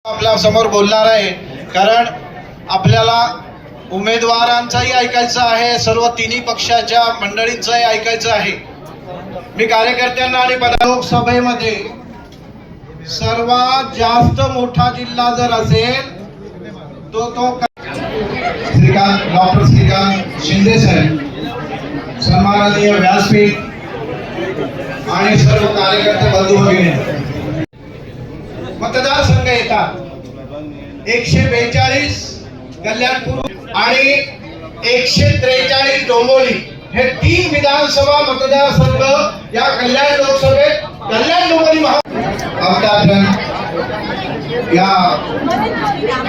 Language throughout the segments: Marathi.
आपल्या समोर बोलणार आहे, कारण आपल्याला उमेदवारांचाही ऐकायचं आहे, सर्व तिन्ही पक्षाच्या मंडळींचंही ऐकायचं आहे। मी कार्यकर्त्यांना आणि लोकसभेमध्ये सर्वात जास्त मोठा जिल्हा जर असेल तो डॉक्टर श्रीकांत शिंदे साहेब, सन्माननीय व्यासपीठ आणि सर्व कार्यकर्ते बंधू भगिनी, मतदारसंघ येतात 142 कल्याणपूर आणि 143 डोंबिवली, हे 3 विधानसभा मतदारसंघ या कल्याण लोकसभेत कल्याण डोंबिवली या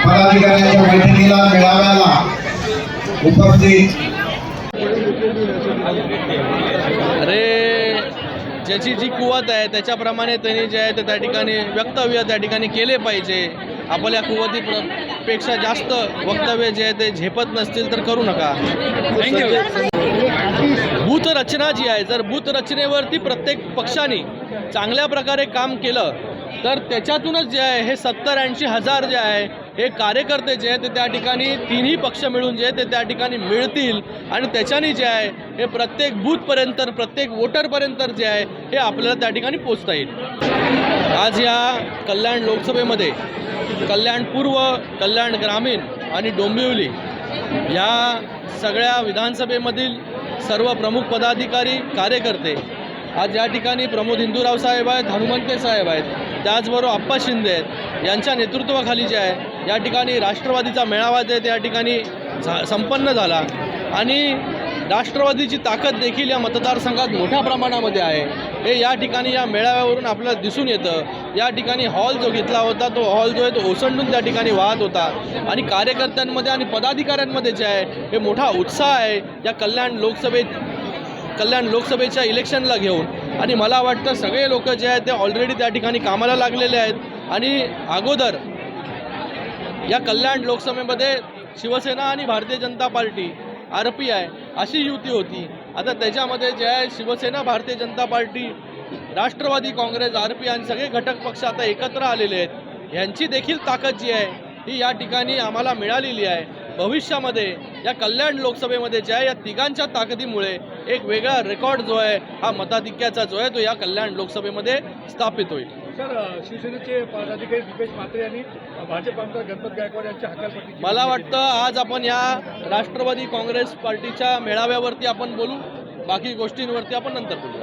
पदाधिकाऱ्यांच्या बैठकीला मेळाव्याला उपस्थित। ज्याची जी कुवत आहे त्याच्याप्रमाणे त्यांनी जे आहे त्या ठिकाणी वक्तव्य त्या ठिकाणी केले पाहिजे। आपल्या कुवतीपेक्षा जास्त वक्तव्य जे आहे ते झेपत नसतील तर करू नका। बूथ रचना जी आहे, जर बूथ रचनेवरती प्रत्येक पक्षाने चांगल्या प्रकारे काम केलं तर त्याच्यातूनच जे आहे हे 70-80 हजार जे आहे हे कार्यकर्ते जे आहे ते त्या ठिकाणी तिन्ही पक्ष मिळून जे आहे ते त्या ठिकाणी मिळतील आणि त्याच्याने जे आहे हे प्रत्येक बूथपर्यंत प्रत्येक वोटरपर्यंत जे आहे हे आपल्याला त्या ठिकाणी पोचता येईल। आज या कल्याण लोकसभेमध्ये कल्याण पूर्व, कल्याण ग्रामीण आणि डोंबिवली या सगळ्या विधानसभेमधील सर्व प्रमुख पदाधिकारी कार्यकर्ते आज या ठिकाणी प्रमोद हिंदूराव साहेब आहेत, हनुमंते साहेब आहेत, त्याचबरोबर आप्पा शिंदे आहेत, यांच्या नेतृत्वाखाली जे आहे या ठिकाणी राष्ट्रवादीचा मेळावा जे त्या ठिकाणी संपन्न झाला आणि राष्ट्रवादीची ताकद देखील या मतदारसंघात मोठ्या प्रमाणामध्ये आहे हे या ठिकाणी या मेळाव्यावरून आपल्याला दिसून येतं। या ठिकाणी हॉल जो घेतला होता तो हॉल जो आहे तो ओसंडून त्या ठिकाणी वाहत होता आणि कार्यकर्त्यांमध्ये आणि पदाधिकाऱ्यांमध्ये जे आहे हे मोठा उत्साह आहे या कल्याण लोकसभेच्या इलेक्शनला घेऊन। आणि मला वाटतं सगळे लोक जे आहेत ते ऑलरेडी त्या ठिकाणी कामाला लागलेले आहेत आणि अगोदर या कल्याण लोकसभेमध्ये शिवसेना आणि भारतीय जनता पार्टी RPI अशी युती होती। आता त्याच्यामध्ये जे आहे शिवसेना, भारतीय जनता पार्टी, राष्ट्रवादी काँग्रेस, RPI आणि सगळे घटक पक्ष आता एकत्र आलेले आहेत। यांची देखील ताकद जी आहे ही या ठिकाणी आम्हाला मिळालेली आहे। भविष्यामध्ये या कल्याण लोकसभेमध्ये जे आहे या तिघांच्या ताकदीमुळे एक वेगळा रेकॉर्ड जो आहे हा मताधिक्याचा जो आहे तो या कल्याण लोकसभेमध्ये स्थापित होईल। सर, शिवसेनेचे पदाधिकारी दीपेश म्हात्रे यांनी भाजप आमदार गणपत गायकवाड यांच्या हकालपट्टी, मला वाटतं आज आपण या राष्ट्रवादी काँग्रेस पार्टीच्या मेळाव्यावरती आपण बोलू, बाकी गोष्टींवरती आपण नंतर बोलू।